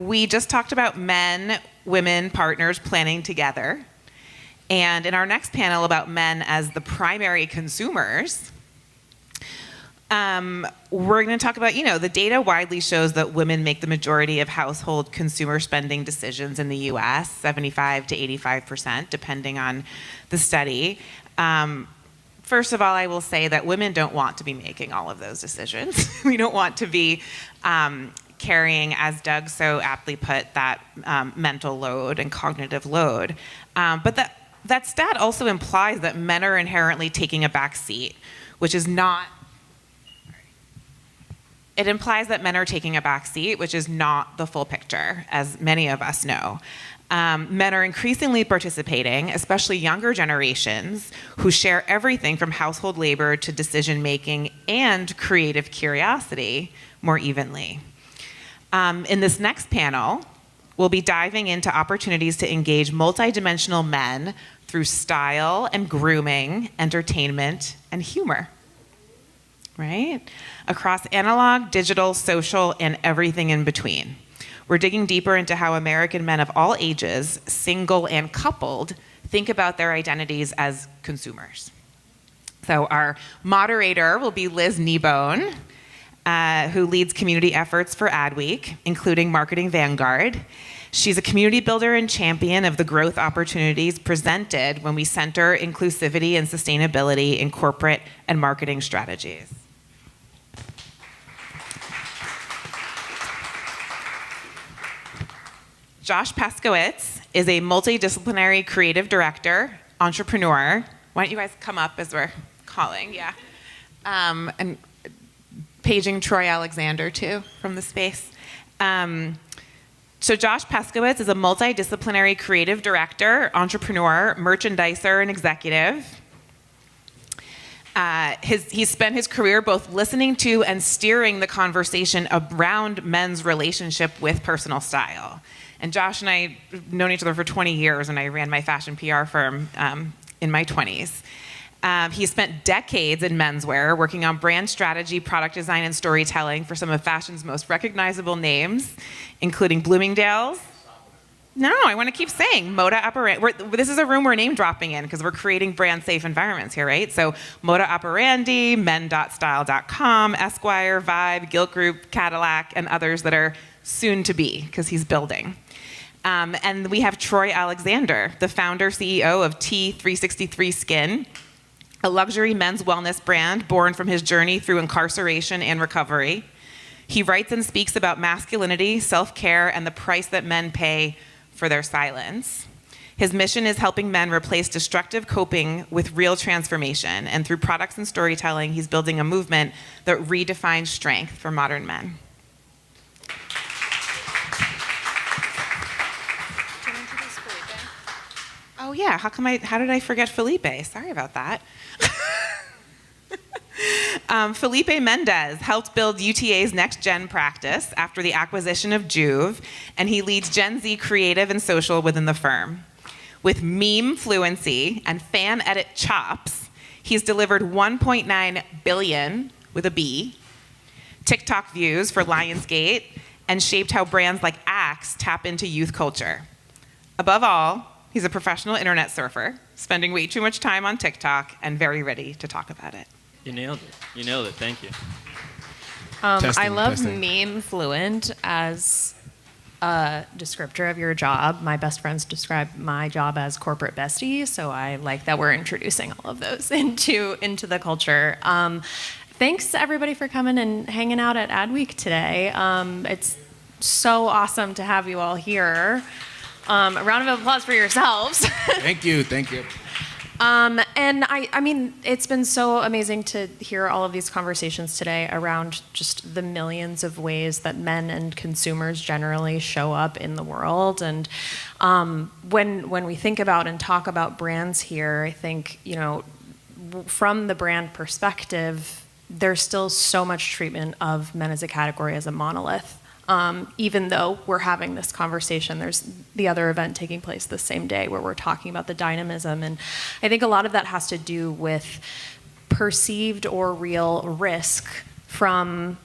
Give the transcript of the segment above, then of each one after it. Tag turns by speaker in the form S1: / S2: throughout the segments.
S1: We just talked about men, women, partners planning together. And in our next panel about men as the primary consumers, we're going to talk about, the data widely shows that women make the majority of household consumer spending decisions in the US, 75 to 85%, depending on the study. First of all, I will say that women don't want to be making all of those decisions. We don't want to be carrying, as Doug so aptly put, that mental load and cognitive load. But that stat also implies that men are inherently taking a back seat, which is not. It implies that men are taking a back seat, which is not the full picture, as many of us know. Men are increasingly participating, especially younger generations, who share everything from household labor to decision-making and creative curiosity more evenly. In this next panel, we'll be diving into opportunities to engage multidimensional men through style and grooming, entertainment, and humor. Right? Across analog, digital, social, and everything in between. We're digging deeper into how American men of all ages, single and coupled, think about their identities as consumers. So our moderator will be Liz Kneebone, who leads community efforts for AdWeek, including Marketing Vanguard. She's a community builder and champion of the growth opportunities presented when we center inclusivity and sustainability in corporate and marketing strategies. Josh Peskowitz is a multidisciplinary creative director, entrepreneur. Why don't you guys come up as we're calling, yeah. And paging Troy Alexander, too, from the space. So Josh Peskowitz is a multidisciplinary creative director, entrepreneur, merchandiser, and executive. He's spent his career both listening to and steering the conversation around men's relationship with personal style. And Josh and I have known each other for 20 years, and I ran my fashion PR firm in my 20s. He spent decades in menswear, working on brand strategy, product design, and storytelling for some of fashion's most recognizable names, including Bloomingdale's. No, I want to keep saying Moda Operandi. This is a room we're name dropping in because we're creating brand safe environments here, right? So Moda Operandi, men.style.com, Esquire, Vibe, Gilt Group, Cadillac, and others that are soon to be because he's building. And we have Troy Alexander, the founder, CEO of T363 Skin, a luxury men's wellness brand born from his journey through incarceration and recovery. He writes and speaks about masculinity, self-care, and the price that men pay for their silence. His mission is helping men replace destructive coping with real transformation. And through products and storytelling, he's building a movement that redefines strength for modern men. Oh yeah, how did I forget Felipe? Sorry about that. Felipe Mendez helped build UTA's next-gen practice after the acquisition of Juve, and he leads Gen Z creative and social within the firm. With meme fluency and fan edit chops, he's delivered 1.9 billion, with a B, TikTok views for Lionsgate, and shaped how brands like Axe tap into youth culture. Above all, he's a professional internet surfer, spending way too much time on TikTok and very ready to talk about it.
S2: You nailed it. You nailed it. Thank you.
S3: I love meme fluent as a descriptor of your job. My best friends describe my job as corporate bestie, so I like that we're introducing all of those into the culture. Thanks everybody for coming and hanging out at AdWeek today. It's so awesome to have you all here. A round of applause for yourselves.
S4: Thank you. Thank you.
S3: And I mean, it's been so amazing to hear all of these conversations today around just the millions of ways that men and consumers generally show up in the world. And when we think about and talk about brands here, I think, from the brand perspective, there's still so much treatment of men as a category as a monolith. Even though we're having this conversation, there's the other event taking place the same day where we're talking about the dynamism. And I think a lot of that has to do with perceived or real risk from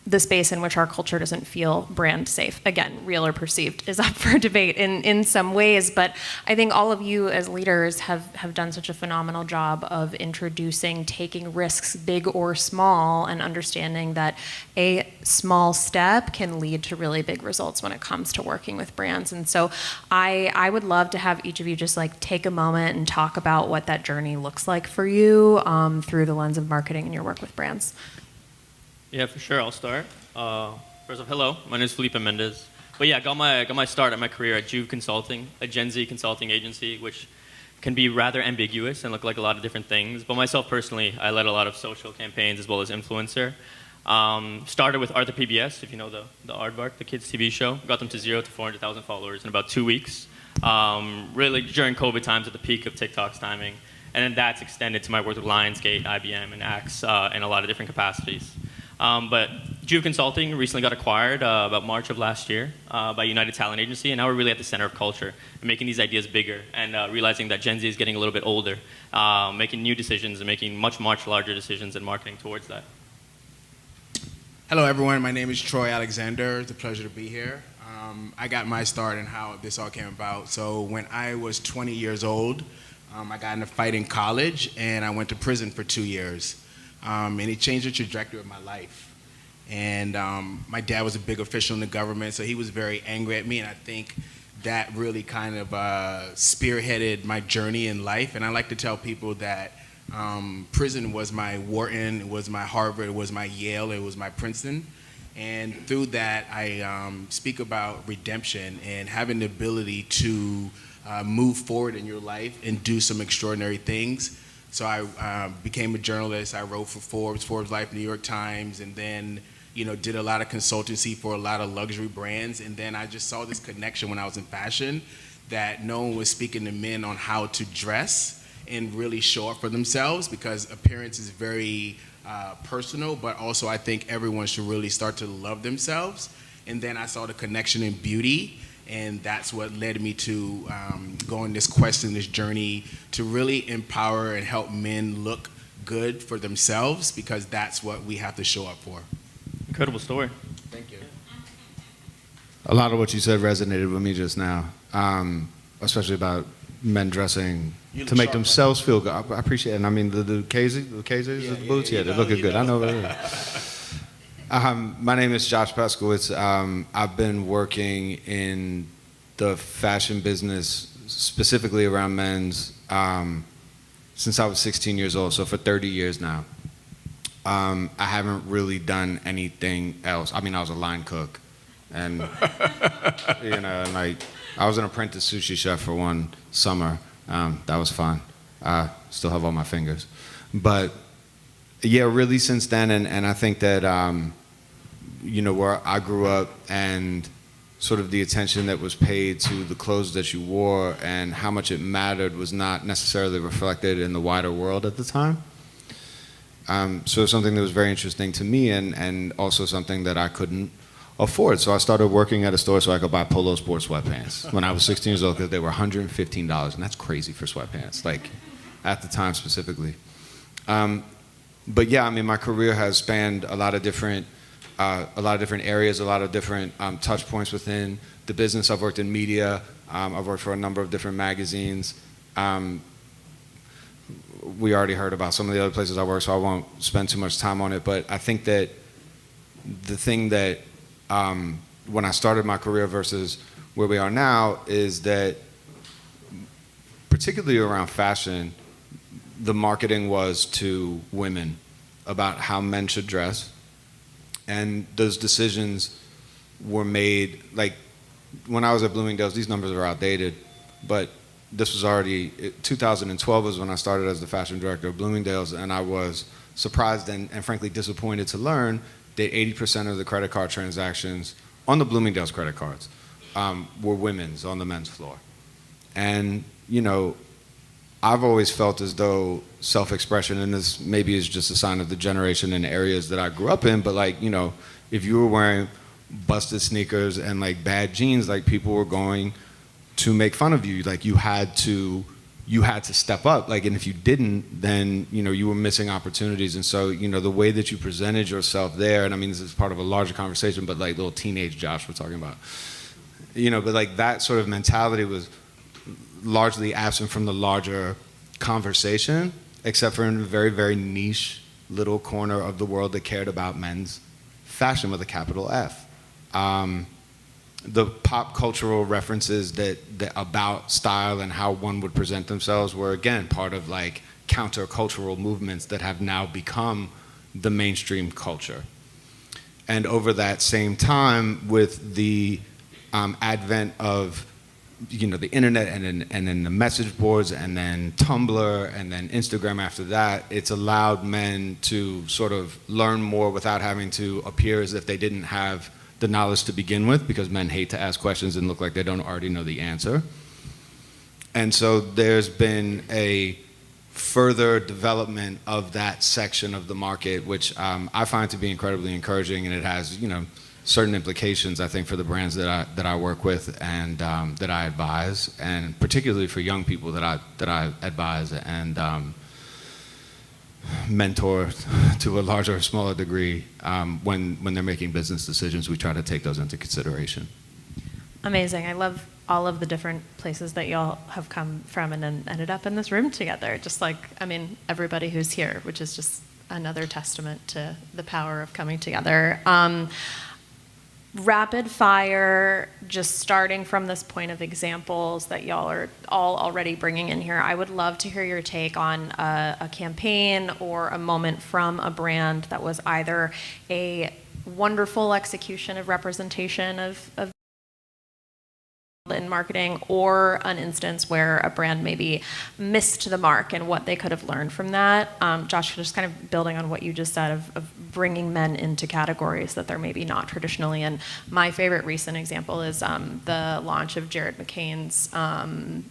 S3: the space in which our culture doesn't feel brand safe. Again, real or perceived is up for debate in some ways, but I think all of you as leaders have done such a phenomenal job of introducing, taking risks, big or small, and understanding that a small step can lead to really big results when it comes to working with brands. And so I would love to have each of you just like take a moment and talk about what that journey looks like for you through the lens of marketing and your work with brands.
S2: Yeah, for sure. I'll start. First off, hello. My name is Felipe Mendez. But yeah, got my start at my career at Juve Consulting, a Gen Z consulting agency, which can be rather ambiguous and look like a lot of different things. But myself personally, I led a lot of social campaigns as well as influencer. Started with Arthur PBS, if you know the Aardvark, the kids TV show. Got them to 0 to 400,000 followers in about 2 weeks. Really during COVID times at the peak of TikTok's timing. And then that's extended to my work with Lionsgate, IBM, and Axe in a lot of different capacities. But Juve Consulting recently got acquired about March of last year by United Talent Agency, and now we're really at the center of culture and making these ideas bigger and realizing that Gen Z is getting a little bit older, making new decisions and making much larger decisions in marketing towards that.
S4: Hello, everyone. My name is Troy Alexander. It's a pleasure to be here. I got my start in how this all came about. So when I was 20 years old, I got in a fight in college, and I went to prison for 2 years. And it changed the trajectory of my life. And my dad was a big official in the government, so he was very angry at me, and I think that really kind of spearheaded my journey in life. And I like to tell people that prison was my Wharton, it was my Harvard, it was my Yale, it was my Princeton. And through that, I speak about redemption and having the ability to move forward in your life and do some extraordinary things. So I became a journalist. I wrote for Forbes Life, New York Times, and then did a lot of consultancy for a lot of luxury brands. And then I just saw this connection when I was in fashion that no one was speaking to men on how to dress and really show up for themselves, because appearance is very personal, but also I think everyone should really start to love themselves. And then I saw the connection in beauty. And that's what led me to go on this quest and this journey to really empower and help men look good for themselves, because that's what we have to show up for.
S2: Incredible story.
S4: Thank you.
S5: A lot of what you said resonated with me just now, especially about men dressing to make themselves feel good. I appreciate it. And I mean, the KZs, the boots, they look good. I know that. My name is Josh Peskowitz. I've been working in the fashion business, specifically around men's, since I was 16 years old, so for 30 years now. I haven't really done anything else. I mean, I was a line cook, and I was an apprentice sushi chef for one summer. That was fun. I still have all my fingers. But yeah, really since then, and I think that where I grew up and sort of the attention that was paid to the clothes that you wore and how much it mattered was not necessarily reflected in the wider world at the time. So something that was very interesting to me and also something that I couldn't afford. So I started working at a store so I could buy Polo Sport sweatpants when I was 16 years old, because they were $115, and that's crazy for sweatpants, like at the time specifically. But yeah, I mean, my career has spanned a lot of different areas, a lot of different touch points within the business. I've worked in media. I've worked for a number of different magazines. We already heard about some of the other places I work, so I won't spend too much time on it. But I think that the thing that when I started my career versus where we are now is that, particularly around fashion, the marketing was to women about how men should dress. And those decisions were made, like when I was at Bloomingdale's, these numbers are outdated, but this was already, 2012 was when I started as the fashion director of Bloomingdale's, and I was surprised and frankly disappointed to learn that 80% of the credit card transactions on the Bloomingdale's credit cards were women's on the men's floor. And, I've always felt as though self-expression, and this maybe is just a sign of the generation and areas that I grew up in, but if you were wearing busted sneakers and bad jeans, people were going to make fun of you. You you had to step up. Like, and if you didn't, then, you know, you were missing opportunities. And so, you know, the way that you presented yourself there, and I mean, this is part of a larger conversation, but like little teenage Josh we're talking about, you know, but like that sort of mentality was largely absent from the larger conversation, except for in a very, very niche little corner of the world that cared about men's fashion with a capital F. The pop cultural references that about style and how one would present themselves were, again, part of like countercultural movements that have now become the mainstream culture. And over that same time, with the advent of, you know, the internet and then the message boards and then Tumblr and then Instagram after that, it's allowed men to sort of learn more without having to appear as if they didn't have the knowledge to begin with, because men hate to ask questions and look like they don't already know the answer. And so there's been a further development of that section of the market, which I find to be incredibly encouraging, and it has, you know, certain implications, I think, for the brands that I work with and that I advise, and particularly for young people that I advise and mentor to a larger or smaller degree. When they're making business decisions, we try to take those into consideration.
S3: Amazing. I love all of the different places that y'all have come from and then ended up in this room together. Just like, I mean, everybody who's here, which is just another testament to the power of coming together. Rapid fire, just starting from this point of examples that y'all are all already bringing in here, I would love to hear your take on a campaign or a moment from a brand that was either a wonderful execution of representation of in marketing, or an instance where a brand maybe missed the mark and what they could have learned from that. Josh, just kind of building on what you just said of bringing men into categories that they're maybe not traditionally in. My favorite recent example is the launch of Jared McCain's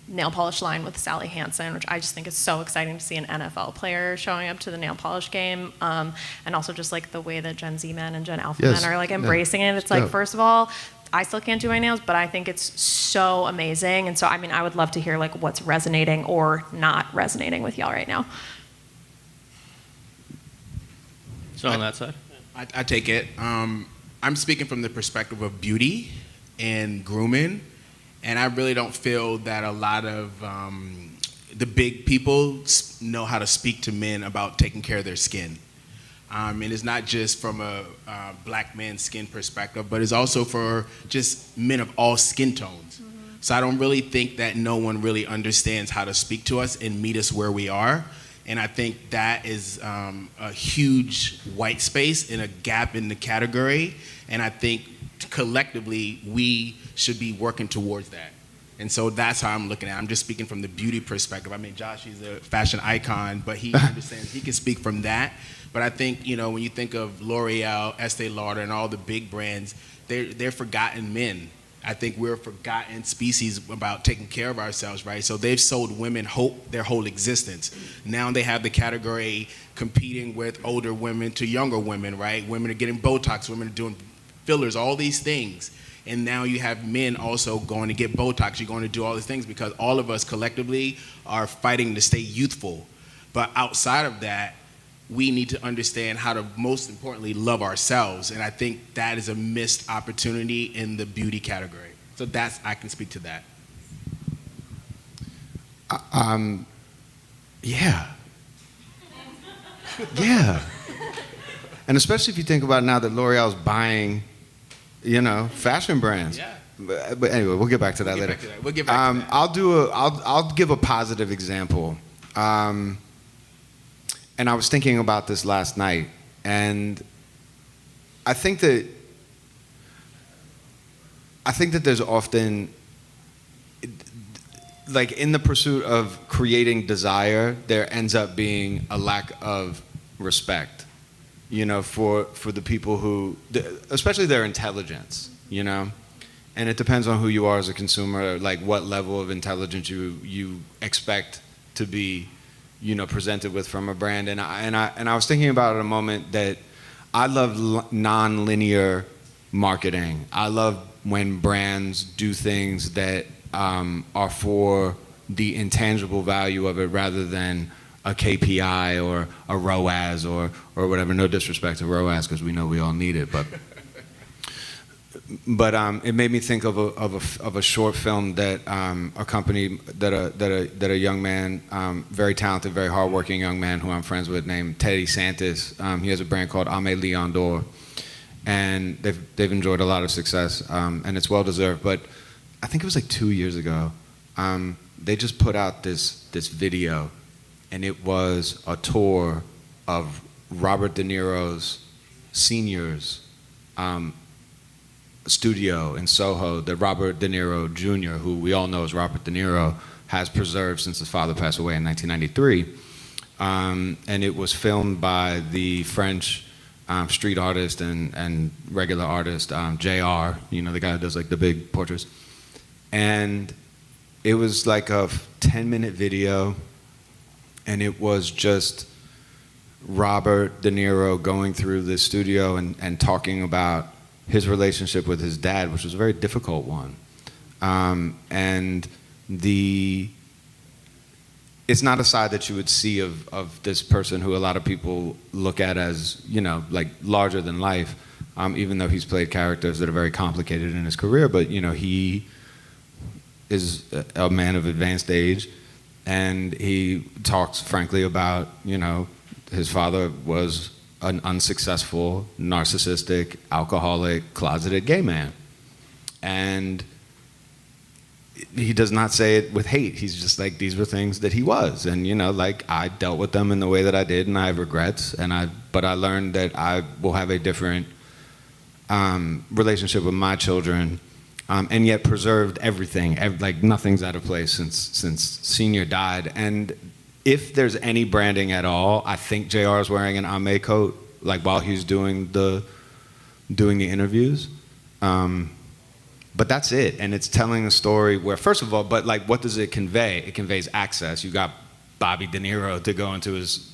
S3: nail polish line with Sally Hansen, which I just think is so exciting to see an NFL player showing up to the nail polish game, and also just like the way that Gen Z men and Gen Alpha men are like embracing it. It's like, first of all, I still can't do my nails, but I think it's so amazing. And so, I mean, I would love to hear like what's resonating or not resonating with y'all right now.
S2: So on that side?
S4: I take it. I'm speaking from the perspective of beauty and grooming, and I really don't feel that a lot of the big people know how to speak to men about taking care of their skin. And it's not just from a black man's skin perspective, but it's also for just men of all skin tones. Mm-hmm. So I don't really think that no one really understands how to speak to us and meet us where we are. And I think that is a huge white space and a gap in the category. And I think collectively we should be working towards that. And so that's how I'm looking at it. I'm just speaking from the beauty perspective. I mean, Josh, he's a fashion icon, but he understands, he can speak from that. But I think, you know, when you think of L'Oreal, Estee Lauder, and all the big brands, they're forgotten men. I think we're a forgotten species about taking care of ourselves, right? So they've sold women hope their whole existence. Now they have the category competing with older women to younger women, right? Women are getting Botox, women are doing fillers, all these things. And now you have men also going to get Botox. You're going to do all these things because all of us collectively are fighting to stay youthful. But outside of that, we need to understand how to, most importantly, love ourselves. And I think that is a missed opportunity in the beauty category. So I can speak to that.
S5: Yeah. Yeah. And especially if you think about now that L'Oreal's buying, you know, fashion brands.
S4: Yeah.
S5: But anyway, we'll get back to that later.
S4: We'll get back to that.
S5: I'll give a positive example. And I was thinking about this last night, and I think that there's often, like in the pursuit of creating desire, there ends up being a lack of respect, you know, for the people who, especially their intelligence, you know, and it depends on who you are as a consumer, like what level of intelligence you expect to be, you know, presented with from a brand. And I was thinking about at a moment that I love non-linear marketing. I love when brands do things that are for the intangible value of it rather than a KPI or a ROAS or whatever. No disrespect to ROAS, because we know we all need it, but it made me think of a short film that a company that a young man, very talented, very hardworking young man who I'm friends with, named Teddy Santis. He has a brand called Ame Leon d'Or, and they've enjoyed a lot of success, and it's well deserved. But I think it was like 2 years ago, they just put out this video, and it was a tour of Robert De Niro's seniors studio in Soho that Robert De Niro Jr., who we all know as Robert De Niro, has preserved since his father passed away in 1993. And it was filmed by the French street artist and regular artist, JR, the guy who does like the big portraits. And it was like a 10-minute video, and it was just Robert De Niro going through the studio and talking about his relationship with his dad, which was a very difficult one. And it's not a side that you would see of this person who a lot of people look at as, like larger than life, even though he's played characters that are very complicated in his career. But, he is a man of advanced age, and he talks frankly about, his father was an unsuccessful, narcissistic, alcoholic, closeted gay man. And he does not say it with hate. He's just like, these were things that he was. And, like, I dealt with them in the way that I did, and I have regrets. But I learned that I will have a different relationship with my children, and yet preserved everything. Like, nothing's out of place since Senior died. And if there's any branding at all, I think JR is wearing an Ame coat, like while he's doing the interviews. But that's it, and it's telling a story where, first of all, but like, what does it convey? It conveys access. You got Bobby De Niro to go into his,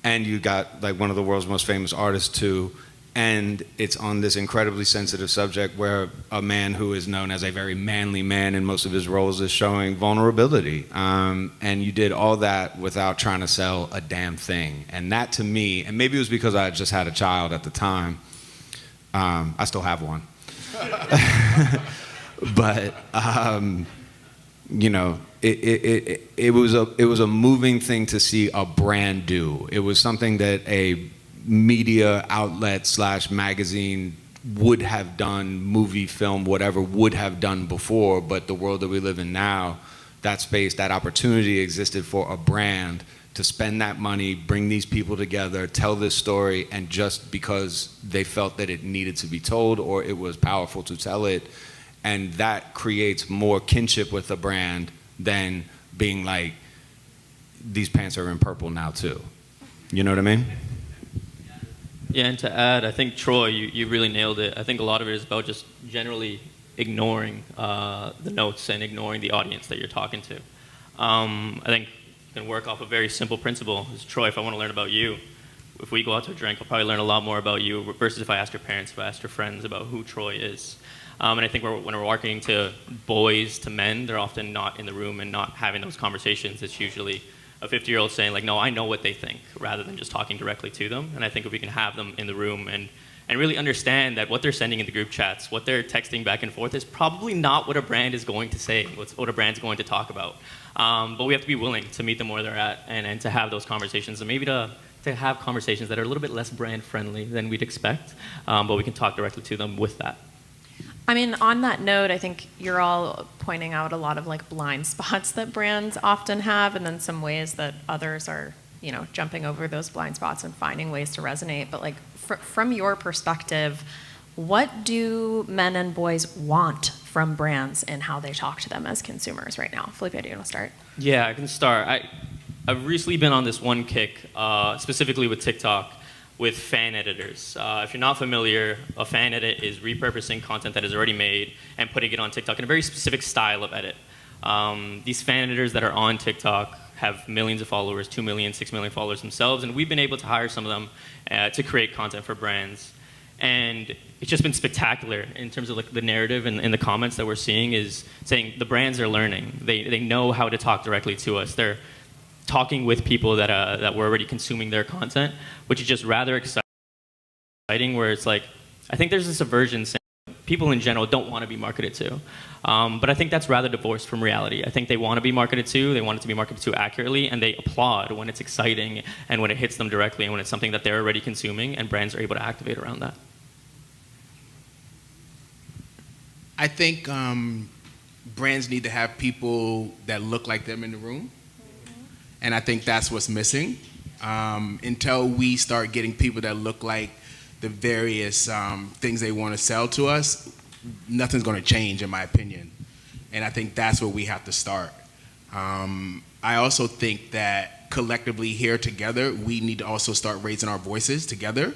S5: and you got like one of the world's most famous artists too, and it's on this incredibly sensitive subject where a man who is known as a very manly man in most of his roles is showing vulnerability. And you did all that without trying to sell a damn thing. And that to me, and maybe it was because I had just had a child at the time, I still have one. But, it was a moving thing to see a brand do. It was something that a media outlet / magazine would have done, movie, film, whatever, would have done before. But the world that we live in now, that space, that opportunity existed for a brand to spend that money, bring these people together, tell this story, and just because they felt that it needed to be told or it was powerful to tell it. And that creates more kinship with the brand than being like, these pants are in purple now too. You know what I mean?
S2: Yeah, and to add, I think, Troy, you really nailed it. I think a lot of it is about just generally ignoring the notes and ignoring the audience that you're talking to. I think you can work off a very simple principle. Is, Troy, if I want to learn about you, if we go out to a drink, I'll probably learn a lot more about you versus if I ask your parents, if I ask your friends about who Troy is. And I think when we're marketing to boys, to men, they're often not in the room and not having those conversations. It's usually a 50-year-old saying, like, no, I know what they think, rather than just talking directly to them. And I think if we can have them in the room and really understand that what they're sending in the group chats, what they're texting back and forth is probably not what a brand is going to say, what a brand's going to talk about. But we have to be willing to meet them where they're at and to have those conversations, and maybe to have conversations that are a little bit less brand friendly than we'd expect, but we can talk directly to them with that.
S3: I mean, on that note, I think you're all pointing out a lot of like blind spots that brands often have, and then some ways that others are, jumping over those blind spots and finding ways to resonate. But like, from your perspective, what do men and boys want from brands and how they talk to them as consumers right now? Felipe, do you want to start?
S2: Yeah, I can start. I've recently been on this one kick, specifically with TikTok, with fan editors. If you're not familiar, a fan edit is repurposing content that is already made and putting it on TikTok in a very specific style of edit. These fan editors that are on TikTok have millions of followers, 2 million, 6 million followers themselves, and we've been able to hire some of them to create content for brands. And it's just been spectacular in terms of like the narrative and the comments that we're seeing is saying the brands are learning. They know how to talk directly to us. They're talking with people that were already consuming their content, which is just rather exciting. Where it's like, I think there's this aversion saying people in general don't want to be marketed to, but I think that's rather divorced from reality. I think they want to be marketed to. They want it to be marketed to accurately, and they applaud when it's exciting and when it hits them directly and when it's something that they're already consuming, and brands are able to activate around that.
S4: I think brands need to have people that look like them in the room. And I think that's what's missing. Until we start getting people that look like the various things they want to sell to us, nothing's going to change, in my opinion. And I think that's where we have to start. I also think that collectively here together, we need to also start raising our voices together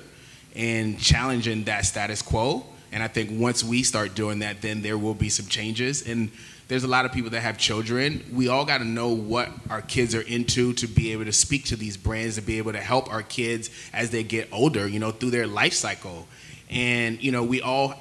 S4: and challenging that status quo. And I think once we start doing that, then there will be some changes. And there's a lot of people that have children. We all got to know what our kids are into to be able to speak to these brands, to be able to help our kids as they get older, you know, through their life cycle. And, you know, we all,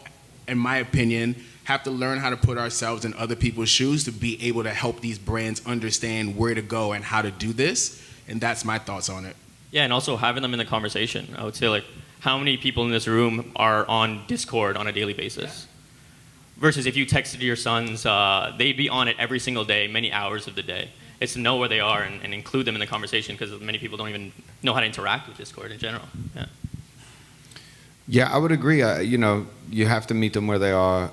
S4: in my opinion, have to learn how to put ourselves in other people's shoes to be able to help these brands understand where to go and how to do this. And that's my thoughts on it. Yeah,
S2: and also having them in the conversation. I would say, like, how many people in this room are on Discord on a daily basis? Versus if you texted your sons, they'd be on it every single day, many hours of the day. It's to know where they are and include them in the conversation, because many people don't even know how to interact with Discord in general.
S5: Yeah, I would agree. You know, you have to meet them where they are.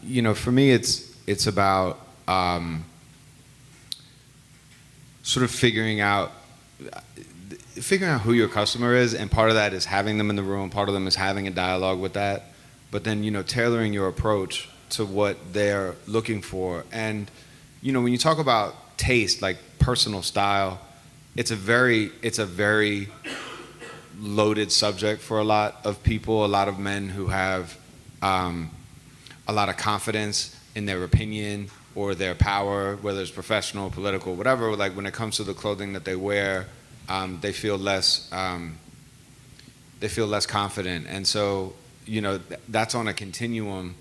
S5: You know, for me, it's about sort of figuring out who your customer is, and part of that is having them in the room, part of them is having a dialogue with that, but then, you know, tailoring your approach to what they're looking for. And, you know, when you talk about taste, like personal style, it's a very loaded subject for a lot of people, a lot of men who have a lot of confidence in their opinion or their power, whether it's professional, political, whatever. Like when it comes to the clothing that they wear, they feel less confident. And so, you know, that's on a continuum,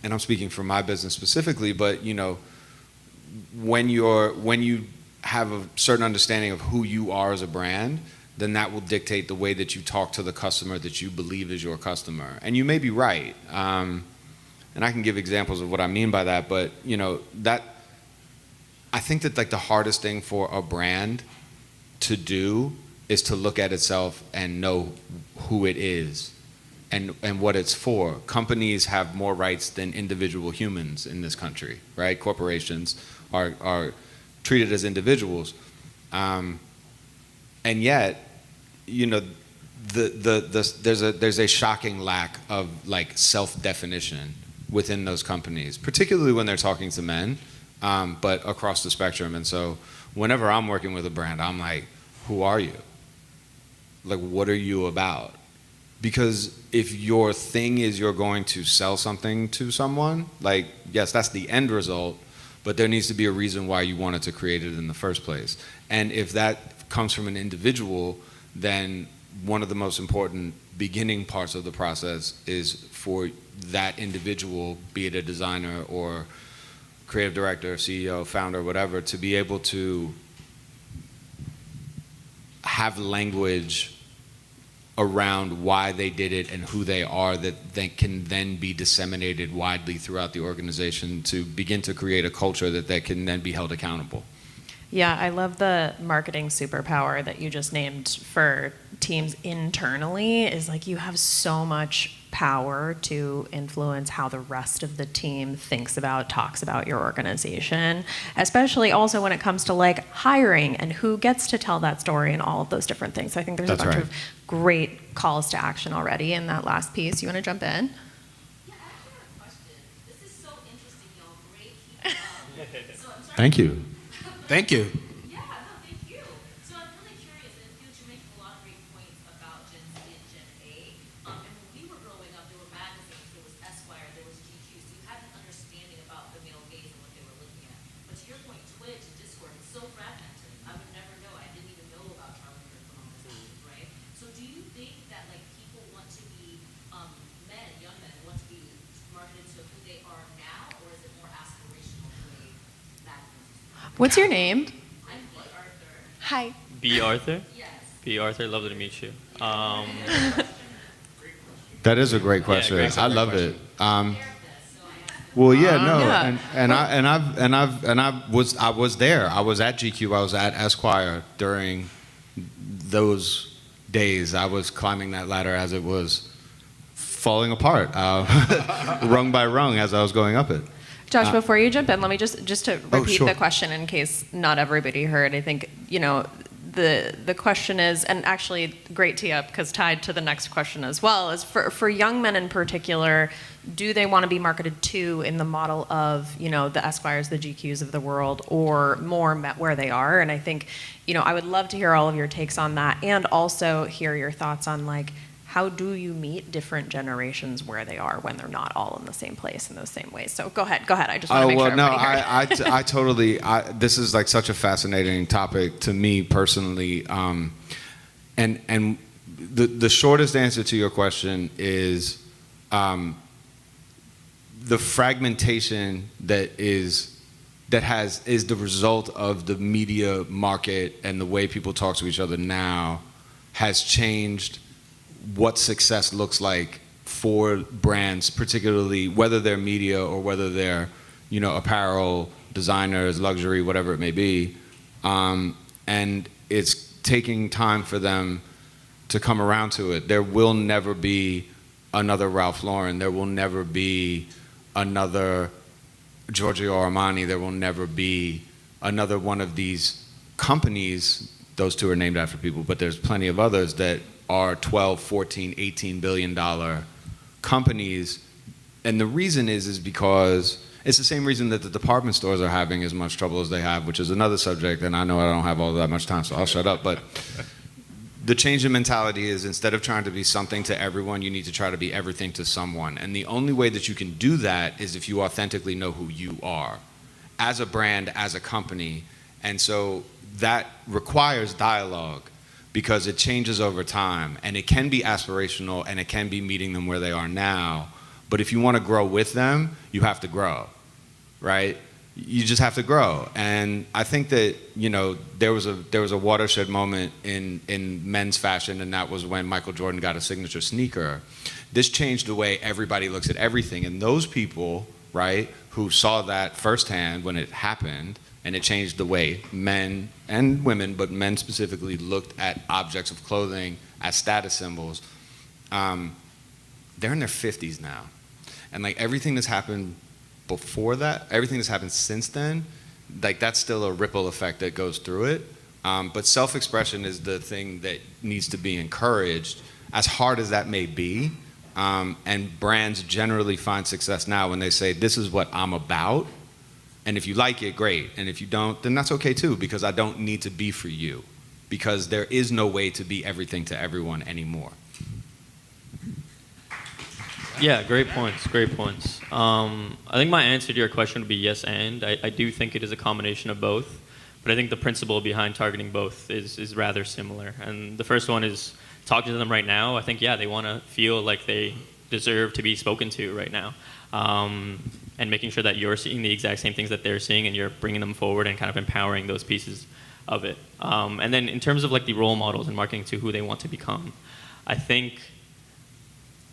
S5: and I'm speaking for my business specifically, but, you know, when you have a certain understanding of who you are as a brand, then that will dictate the way that you talk to the customer that you believe is your customer. And you may be right, and I can give examples of what I mean by that, but, you know, that I think that, like, the hardest thing for a brand to do is to look at itself and know who it is and what it's for. Companies have more rights than individual humans in this country, right? Corporations are treated as individuals, and yet, you know, there's a shocking lack of, like, self-definition within those companies, particularly when they're talking to men, but across the spectrum. And so whenever I'm working with a brand, I'm like, who are you? Like, what are you about? Because if your thing is you're going to sell something to someone, like, yes, that's the end result, but there needs to be a reason why you wanted to create it in the first place. And if that comes from an individual, then one of the most important beginning parts of the process is for that individual, be it a designer or creative director, CEO, founder, whatever, to be able to have language around why they did it and who they are that they can then be disseminated widely throughout the organization to begin to create a culture that they can then be held accountable.
S3: Yeah, I love the marketing superpower that you just named for teams internally. Is like, you have so much power to influence how the rest of the team thinks about, talks about your organization, especially also when it comes to, like, hiring and who gets to tell that story and all of those different things. So I think there's
S5: That's
S3: a bunch
S5: right.
S3: of great calls to action already in that last piece. You want to jump in?
S6: Yeah, I actually have a question. This is so interesting, y'all. Great. Keep it up. So I'm sorry.
S5: Thank you.
S4: Thank you.
S6: Yeah, no, thank you. So I'm really curious, and I feel you're making a lot of great points about Gen Z and Gen A. And when we were growing up, there were magazines, there was Esquire, there was GQ, so you had an understanding about the male gaze and what they were looking at. But to your point, Twitch and Discord is so fragmented. I would never know. I didn't even know about Charlie Kirk and all this, right? So do you think that, like, people want to be men
S3: What's your name? Hi.
S2: B. Arthur? Yes. B. Arthur, lovely to meet you.
S5: That is a great question.
S2: great
S5: I love it. Well, yeah, no,
S3: Yeah.
S5: I was there. I was at GQ. I was at Esquire during those days. I was climbing that ladder as it was falling apart, rung by rung, as I was going up it.
S3: Josh, before you jump in, let me just to repeat
S5: sure.
S3: the question in case not everybody heard. I think, the question is, and actually great tee up because tied to the next question as well, is for young men in particular, do they want to be marketed to in the model of, the Esquires, the GQs of the world, or more met where they are? And I think, I would love to hear all of your takes on that, and also hear your thoughts on how do you meet different generations where they are when they're not all in the same place in those same ways? So go ahead. I just want to make sure everybody heard.
S5: I totally. This is such a fascinating topic to me personally, and the shortest answer to your question is the fragmentation that is the result of the media market and the way people talk to each other now has changed what success looks like for brands, particularly whether they're media or whether they're, apparel, designers, luxury, whatever it may be. And it's taking time for them to come around to it. There will never be another Ralph Lauren. There will never be another Giorgio Armani. There will never be another one of these companies. Those two are named after people, but there's plenty of others that are 12, 14, 18 billion dollar companies. And the reason is because it's the same reason that the department stores are having as much trouble as they have, which is another subject, and I know I don't have all that much time, so I'll shut up. But the change in mentality is, instead of trying to be something to everyone, you need to try to be everything to someone. And the only way that you can do that is if you authentically know who you are as a brand, as a company. And so that requires dialogue, because it changes over time, and it can be aspirational, and it can be meeting them where they are now. But if you want to grow with them, you have to grow, right? You just have to grow. And I think that, there was a watershed moment in men's fashion, and that was when Michael Jordan got a signature sneaker. This changed the way everybody looks at everything. And those people, right, who saw that firsthand when it happened, and it changed the way men and women, but men specifically, looked at objects of clothing as status symbols. They're in their 50s now. And everything that's happened before that, everything that's happened since then, that's still a ripple effect that goes through it. But self-expression is the thing that needs to be encouraged, as hard as that may be. And brands generally find success now when they say, this is what I'm about. And if you like it, great. And if you don't, then that's okay too, because I don't need to be for you. Because there is no way to be everything to everyone anymore.
S2: Yeah, great points. I think my answer to your question would be yes, and. I do think it is a combination of both. But I think the principle behind targeting both is rather similar. And the first one is talking to them right now. I think, they want to feel like they deserve to be spoken to right now. And making sure that you're seeing the exact same things that they're seeing, and you're bringing them forward and kind of empowering those pieces of it. And then in terms of the role models and marketing to who they want to become, I think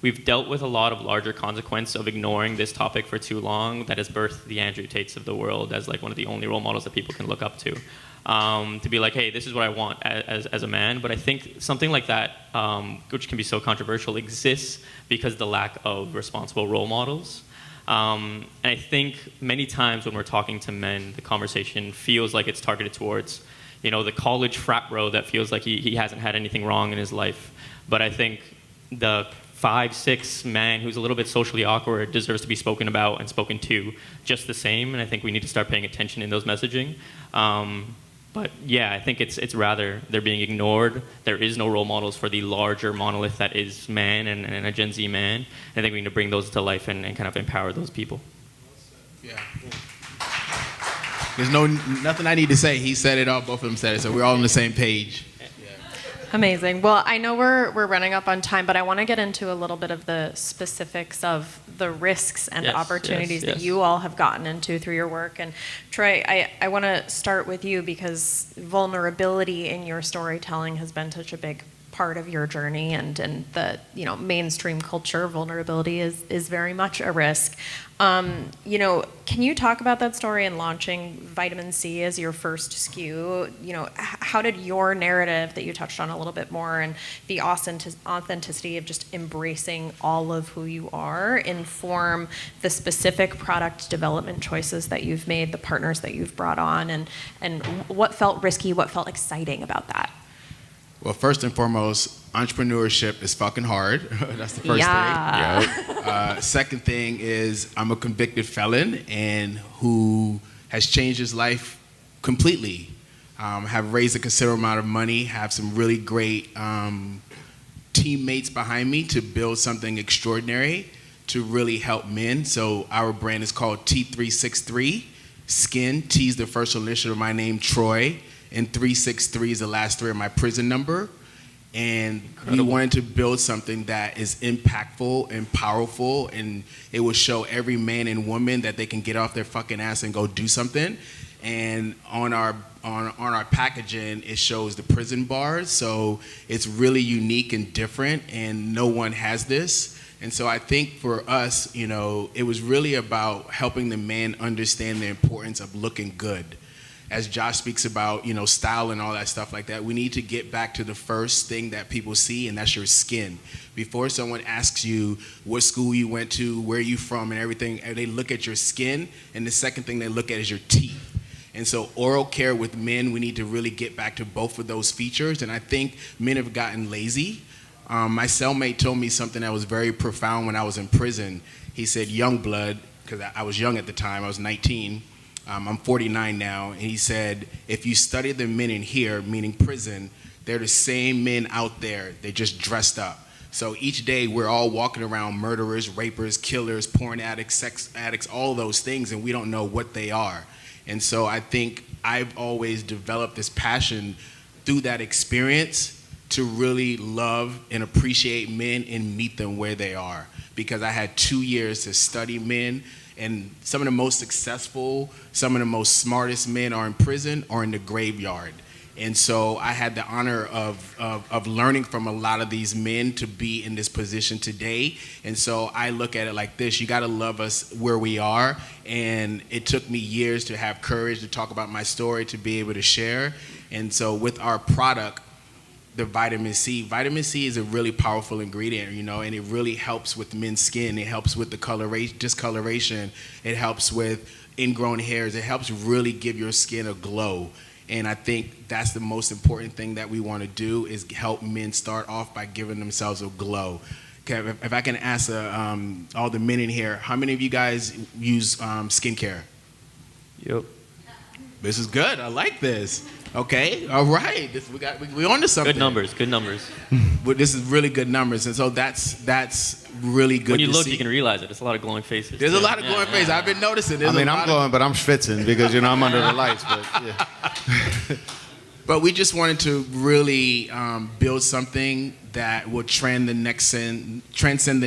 S2: we've dealt with a lot of larger consequence of ignoring this topic for too long that has birthed the Andrew Tates of the world as one of the only role models that people can look up to be hey, this is what I want as a man. But I think something like that, which can be so controversial, exists because the lack of responsible role models. And I think many times when we're talking to men, the conversation feels like it's targeted towards, the college frat bro that feels like he hasn't had anything wrong in his life. But I think the 5'6" man who's a little bit socially awkward deserves to be spoken about and spoken to just the same. And I think we need to start paying attention in those messaging. But I think it's rather they're being ignored. There is no role models for the larger monolith that is man and a Gen Z man. I think we need to bring those to life and kind of empower those people.
S4: Yeah. There's nothing I need to say. He said it all. Both of them said it. So we're all on the same page.
S3: Amazing. Well, I know we're running up on time, but I want to get into a little bit of the specifics of the risks and
S2: Yes,
S3: opportunities
S2: yes,
S3: that
S2: yes.
S3: you all have gotten into through your work. And Troy, I want to start with you because vulnerability in your storytelling has been such a big part of your journey, and the mainstream culture, vulnerability is very much a risk. Can you talk about that story in launching Vitamin C as your first SKU? How did your narrative that you touched on a little bit more and the authenticity of just embracing all of who you are inform the specific product development choices that you've made, the partners that you've brought on, and what felt risky, what felt exciting about that?
S4: Well, first and foremost, entrepreneurship is fucking hard. That's the first thing. Second thing is I'm a convicted felon and who has changed his life completely. Have raised a considerable amount of money, have some really great teammates behind me to build something extraordinary to really help men. So our brand is called T363 Skin. T is the first initial of my name, Troy. And 363 is the last three of my prison number. And we wanted to build something that is impactful and powerful, and it will show every man and woman that they can get off their fucking ass and go do something. And on our packaging, it shows the prison bars, so it's really unique and different, and no one has this. And so I think for us, it was really about helping the man understand the importance of looking good. As Josh speaks about, style and all that stuff like that, we need to get back to the first thing that people see, and that's your skin. Before someone asks you what school you went to, where you from, and everything, they look at your skin, and the second thing they look at is your teeth. And so oral care with men, we need to really get back to both of those features, and I think men have gotten lazy. My cellmate told me something that was very profound when I was in prison. He said, young blood, because I was young at the time, I was 19, I'm 49 now, and he said, if you study the men in here, meaning prison, they're the same men out there, they're just dressed up. So each day we're all walking around murderers, rapers, killers, porn addicts, sex addicts, all those things, and we don't know what they are. And so I think I've always developed this passion through that experience to really love and appreciate men and meet them where they are. Because I had 2 years to study men, and some of the most successful, some of the most smartest men are in prison or in the graveyard. And so I had the honor of learning from a lot of these men to be in this position today. And so I look at it like this: you gotta love us where we are. And it took me years to have courage to talk about my story, to be able to share. And so with our product, the vitamin C is a really powerful ingredient, and it really helps with men's skin. It helps with the discoloration. It helps with ingrown hairs. It helps really give your skin a glow. And I think that's the most important thing that we want to do, is help men start off by giving themselves a glow. Okay, if I can ask all the men in here, how many of you guys use skincare?
S2: Yep.
S4: This is good. I like this. Okay, all right. We on to something.
S2: Good numbers.
S4: But this is really good numbers, and so that's really good.
S2: When you
S4: to
S2: look,
S4: see.
S2: you can realize it. It's a lot of glowing faces.
S4: There's
S2: too.
S4: a lot of glowing faces. I've been noticing.
S5: I'm glowing, but I'm schwitzing because I'm under the lights. But yeah.
S4: But we just wanted to really build something that will transcend the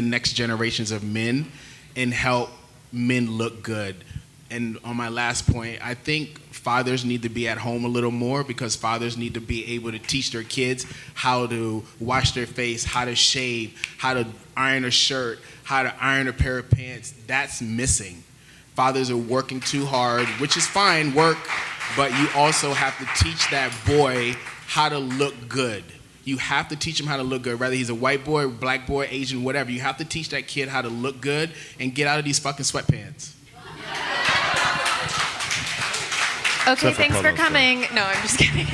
S4: next generations of men and help men look good. And on my last point, I think fathers need to be at home a little more, because fathers need to be able to teach their kids how to wash their face, how to shave, how to iron a shirt, how to iron a pair of pants. That's missing. Fathers are working too hard, which is fine, work, but you also have to teach that boy how to look good. You have to teach him how to look good, whether he's a white boy, black boy, Asian, whatever. You have to teach that kid how to look good and get out of these fucking sweatpants.
S3: Okay, thanks for coming. No, I'm just kidding.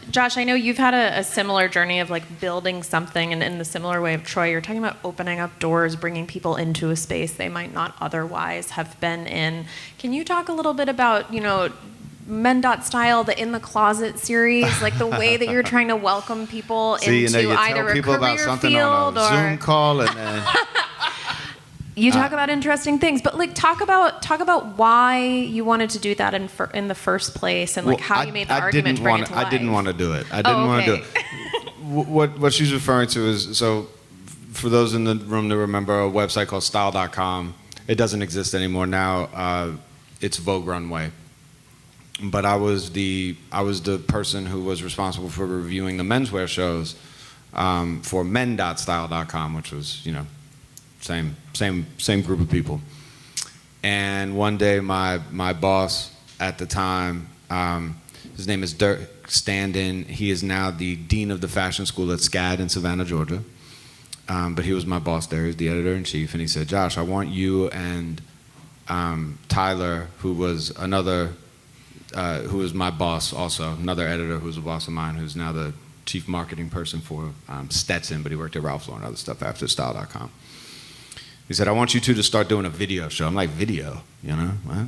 S3: Josh, I know you've had a similar journey of like building something, and in the similar way of Troy, you're talking about opening up doors, bringing people into a space they might not otherwise have been in. Can you talk a little bit about, Men.Style, the In the Closet series, like the way that you're trying to welcome people into
S5: you
S3: either
S5: tell
S3: a
S5: people
S3: career
S5: about something
S3: field
S5: on a
S3: or
S5: Zoom call, and then
S3: You talk about interesting things, but like talk about why you wanted to do that in the first place, and like how you made the argument to bring it to life.
S5: I didn't want to do it. I didn't want to do it. What she's referring to is, so for those in the room to remember, a website called style.com. It doesn't exist anymore now. It's Vogue Runway. But I was the person who was responsible for reviewing the menswear shows for men.style.com, which was, you know, same group of people. And one day my boss at the time, his name is Dirk Standen. He is now the dean of the fashion school at SCAD in Savannah, Georgia. But he was my boss there. He was the editor-in-chief. And he said, Josh, I want you and Tyler, who was who was my boss also, another editor who was a boss of mine, who's now the chief marketing person for Stetson, but he worked at Ralph Lauren and other stuff after style.com. He said, I want you two to start doing a video show. I'm like, video, you know? What?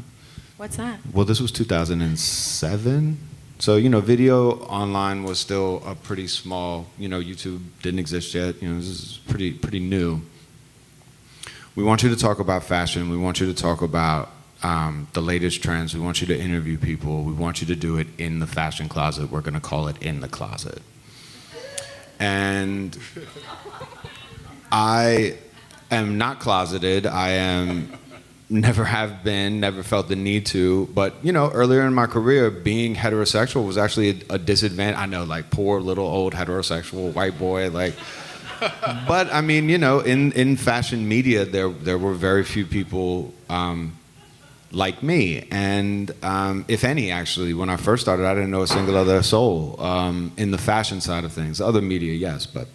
S3: What's that?
S5: Well, this was 2007. So, you know, video online was still a pretty small, you know, YouTube didn't exist yet. You know, this is pretty new. We want you to talk about fashion. We want you to talk about the latest trends. We want you to interview people. We want you to do it in the fashion closet. We're going to call it In the Closet. And I am not closeted. I am, never have been, never felt the need to. But, you know, earlier in my career, being heterosexual was actually a disadvantage. I know, like, poor little old heterosexual white boy, like. But, I mean, you know, in fashion media, there were very few people like me. And if any, actually, when I first started, I didn't know a single other soul in the fashion side of things. Other media, yes, but.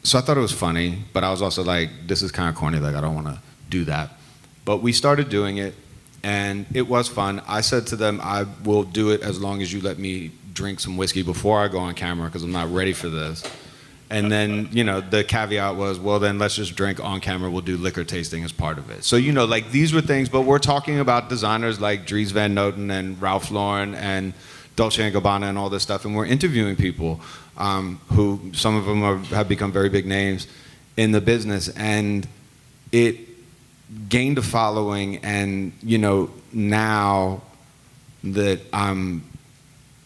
S5: So I thought it was funny, but I was also like, this is kind of corny, like I don't want to do that. But we started doing it, and it was fun. I said to them, I will do it as long as you let me drink some whiskey before I go on camera, because I'm not ready for this. And then, you know, the caveat was, well, then let's just drink on camera. We'll do liquor tasting as part of it. So, you know, like these were things, but we're talking about designers like Dries Van Noten and Ralph Lauren and Dolce & Gabbana and all this stuff, and we're interviewing people who, some of them have become very big names in the business, and it gained a following. And, you know, now that I'm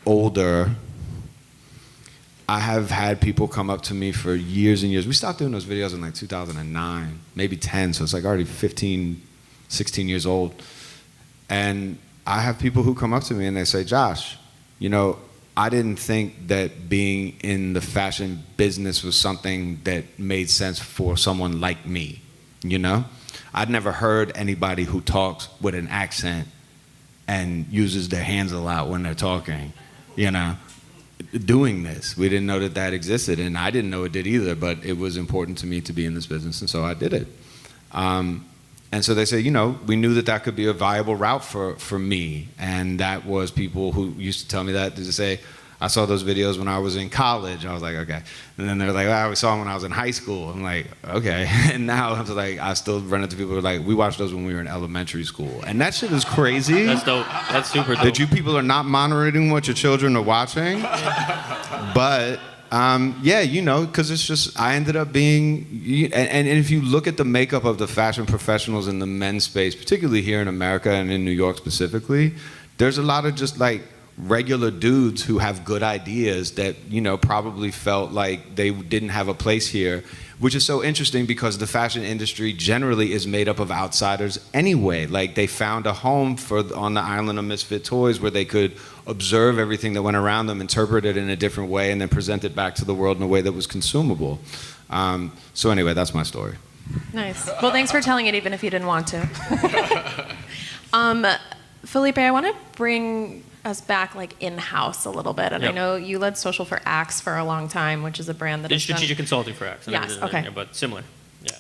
S5: older, I have had people come up to me for years and years. We stopped doing those videos in like 2009, maybe 10, so it's like already 15, 16 years old. And I have people who come up to me and they say, Josh, you know, I didn't think that being in the fashion business was something that made sense for someone like me, you know? I'd never heard anybody who talks with an accent and uses their hands a lot when they're talking, you know, doing this. We didn't know that that existed, and I didn't know it did either, but it was important to me to be in this business, and so I did it. And so they say, you know, we knew that that could be a viable route for me. And that was people who used to tell me that, to say, I saw those videos when I was in college. I was like, okay. And then they're like, well, I saw them when I was in high school. I'm like, okay. And now I'm like, I still run into people who are like, we watched those when we were in elementary school. And that shit is crazy.
S2: That's dope. That's super dope.
S5: That you people are not monitoring what your children are watching. But yeah, you know, because it's just, I ended up being, and if you look at the makeup of the fashion professionals in the men's space, particularly here in America and in New York specifically, there's a lot of just like regular dudes who have good ideas that, you know, probably felt like they didn't have a place here, which is so interesting because the fashion industry generally is made up of outsiders anyway. Like they found a home on the island of misfit toys where they could observe everything that went around them, interpret it in a different way, and then present it back to the world in a way that was consumable. So anyway, that's my story.
S3: Nice. Well, thanks for telling it even if you didn't want to. Felipe, I want to bring us back like in-house a little bit. And
S2: Yep.
S3: I know you led social for Axe for a long time, which is a brand that
S2: Did
S3: has done...
S2: strategic consulting for Axe.
S3: Yes, okay.
S2: But similar. Yeah.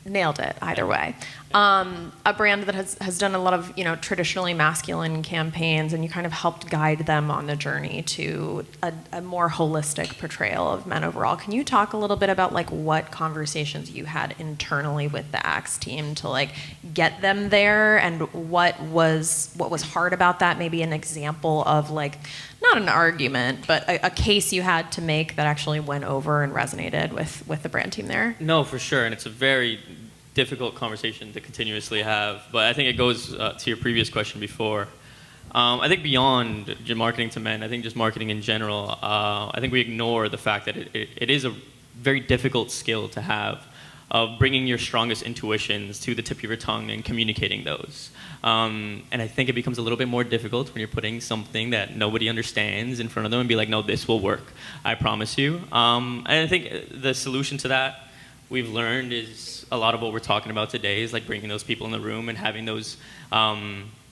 S3: Nailed it either way. A brand that has done a lot of, you know, traditionally masculine campaigns, and you kind of helped guide them on the journey to a more holistic portrayal of men overall. Can you talk a little bit about like what conversations you had internally with the Axe team to like get them there, and what was hard about that? Maybe an example of like not an argument, but a case you had to make that actually went over and resonated with the brand team there?
S2: No, for sure, and it's a very difficult conversation to continuously have. But I think it goes to your previous question before. I think beyond marketing to men, I think just marketing in general, I think we ignore the fact that it is a very difficult skill to have, of bringing your strongest intuitions to the tip of your tongue and communicating those. And I think it becomes a little bit more difficult when you're putting something that nobody understands in front of them and be like, no, this will work, I promise you. And I think the solution to that we've learned is a lot of what we're talking about today is like bringing those people in the room and having those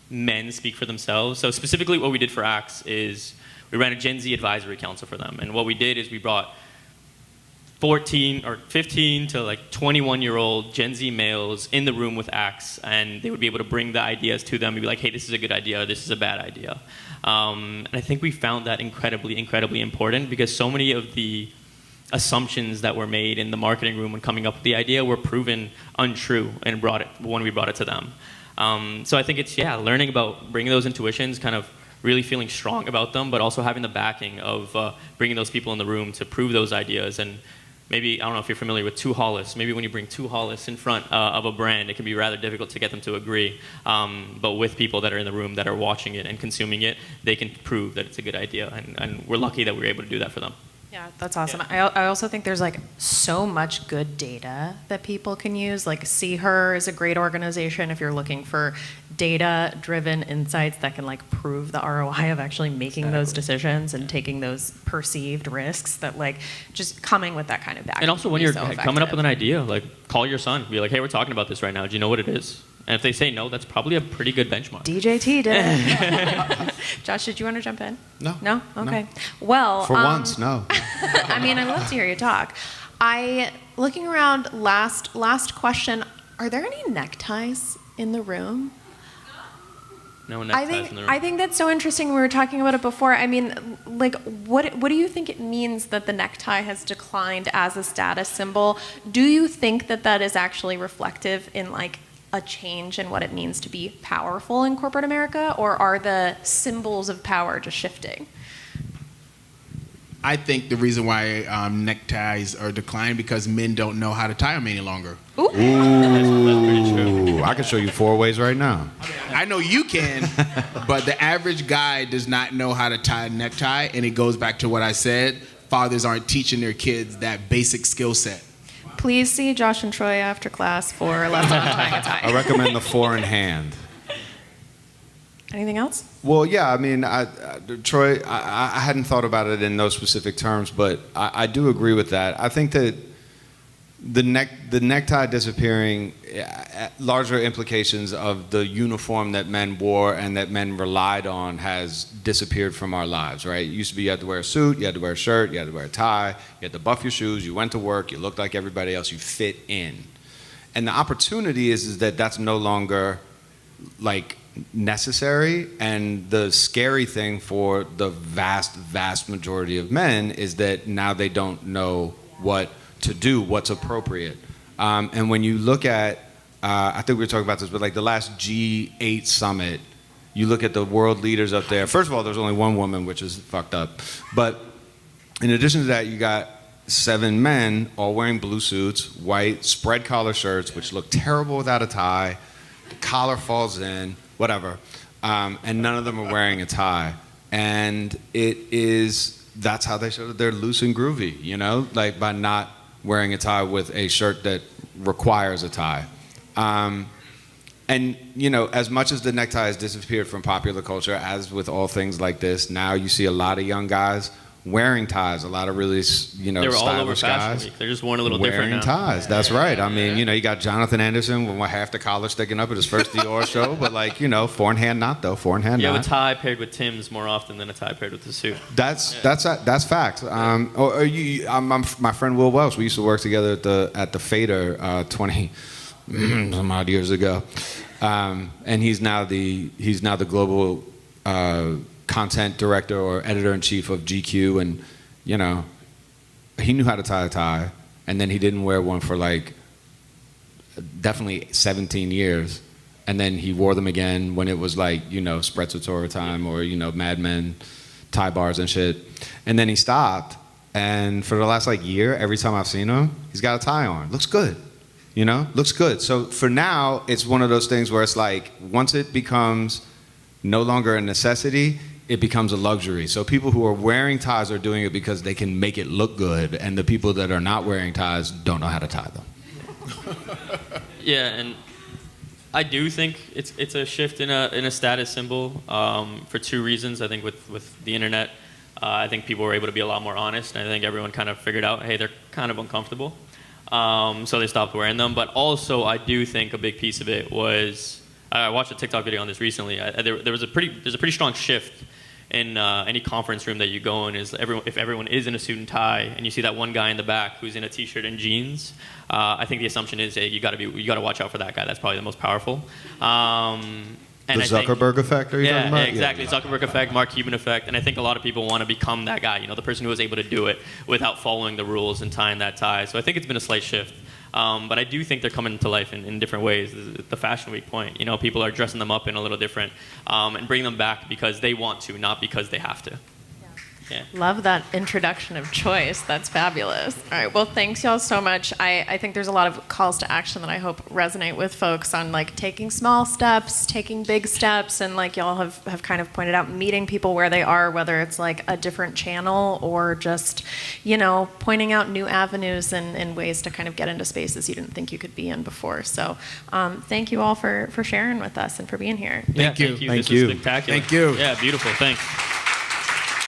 S2: men speak for themselves. So specifically what we did for Axe is we ran a Gen Z advisory council for them. And what we did is we brought 14 or 15 to like 21-year-old Gen Z males in the room with Axe, and they would be able to bring the ideas to them and be like, hey, this is a good idea, or this is a bad idea. And I think we found that incredibly, incredibly important, because so many of the assumptions that were made in the marketing room when coming up with the idea were proven untrue and when we brought it to them. So I think it's, learning about bringing those intuitions, kind of really feeling strong about them, but also having the backing of bringing those people in the room to prove those ideas. And maybe, I don't know if you're familiar with two Hollis. Maybe when you bring two Hollis in front of a brand, it can be rather difficult to get them to agree. But with people that are in the room that are watching it and consuming it, they can prove that it's a good idea. And we're lucky that we were able to do that for them.
S3: Yeah, that's awesome. I also think there's like so much good data that people can use. Like See Her is a great organization if you're looking for data-driven insights that can like prove the ROI of actually making those decisions and taking those perceived risks. That like just coming with that kind of backing.
S2: And also when you're coming up with an idea, like call your son, be like, hey, we're talking about this right now. Do you know what it is? And if they say no, that's probably a pretty good benchmark.
S3: DJT did it. Josh, did you want to jump in?
S5: No.
S3: No? Okay. No. Well,
S5: For once, no.
S3: I mean, I love to hear you talk. Looking around, last question, are there any neckties in the room?
S2: No neckties in the room.
S3: I think that's so interesting. We were talking about it before. I mean, like, what do you think it means that the necktie has declined as a status symbol? Do you think that is actually reflective in, like, a change in what it means to be powerful in corporate America, or are the symbols of power just shifting?
S4: I think the reason why neckties are declining because men don't know how to tie them any longer.
S3: Ooh.
S2: That's pretty true.
S5: I can show you 4 ways right now.
S4: I know you can, but the average guy does not know how to tie a necktie, and it goes back to what I said. Fathers aren't teaching their kids that basic skill set.
S3: Please see Josh and Troy after class for a lesson on tying a tie.
S5: I recommend the 4-in-hand.
S3: Anything else?
S5: Well, yeah, I mean, Troy, I hadn't thought about it in those specific terms, but I do agree with that. I think that the necktie disappearing, larger implications of the uniform that men wore and that men relied on has disappeared from our lives, right? It used to be you had to wear a suit, you had to wear a shirt, you had to wear a tie, you had to buff your shoes, you went to work, you looked like everybody else, you fit in. And the opportunity is that that's no longer like necessary, and the scary thing for the vast majority of men is that now they don't know what to do, what's appropriate. And when you look at, I think we were talking about this, but like the last G8 summit, you look at the world leaders up there. First of all, there's only one woman, which is fucked up. But in addition to that, you got 7 men all wearing blue suits, white spread collar shirts, which look terrible without a tie. The collar falls in, whatever. And none of them are wearing a tie. And that's how they show that they're loose and groovy, you know, like by not wearing a tie with a shirt that requires a tie. And, you know, as much as the necktie has disappeared from popular culture, as with all things like this, now you see a lot of young guys wearing ties, a lot of really, you know,
S2: They were all over
S5: stylish
S2: Fashion
S5: guys.
S2: Week. They're just worn a little different
S5: Wearing
S2: now.
S5: ties, that's right. I mean, you know, you got Jonathan Anderson with half the collar sticking up at his first Dior show, but like, you know, 4-in-hand not though, 4-in-hand
S2: You have
S5: not.
S2: a tie paired with Tim's more often than a tie paired with a suit.
S5: That's facts. My friend Will Welsh, we used to work together at the Fader 20 some odd years ago, and he's now the global content director or editor in chief of GQ, and you know, he knew how to tie a tie, and then he didn't wear one for like definitely 17 years, and then he wore them again when it was like, you know, Sprezzatura time or, you know, Mad Men tie bars and shit. And then he stopped. And for the last like year, every time I've seen him, he's got a tie on. Looks good. You know, looks good. So for now, it's one of those things where it's like, once it becomes no longer a necessity, it becomes a luxury. So people who are wearing ties are doing it because they can make it look good, and the people that are not wearing ties don't know how to tie them.
S2: Yeah, and I do think it's a shift in a status symbol for two reasons. I think with the internet, I think people were able to be a lot more honest, and I think everyone kind of figured out, hey, they're kind of uncomfortable. So they stopped wearing them. But also, I do think a big piece of it was, I watched a TikTok video on this recently. There's a pretty strong shift in any conference room that you go in. If everyone is in a suit and tie, and you see that one guy in the back who's in a t-shirt and jeans, I think the assumption is, hey, you got to watch out for that guy. That's probably the most powerful. And
S5: The Zuckerberg effect, are you talking about?
S2: Yeah, exactly. Zuckerberg effect, Mark Cuban effect. And I think a lot of people want to become that guy, the person who was able to do it without following the rules and tying that tie. So I think it's been a slight shift. But I do think they're coming to life in different ways. The Fashion Week point, people are dressing them up in a little different and bring them back because they want to, not because they have to. Yeah.
S3: Love that introduction of choice. That's fabulous. All right. Well, thanks y'all so much. I think there's a lot of calls to action that I hope resonate with folks on like taking small steps, taking big steps, and like y'all have kind of pointed out, meeting people where they are, whether it's like a different channel or just, pointing out new avenues and ways to kind of get into spaces you didn't think you could be in before. So thank you all for sharing with us and for being here.
S2: Thank you.
S5: Thank
S2: This
S5: you.
S2: was spectacular.
S4: Thank you.
S2: Yeah, beautiful. Thanks.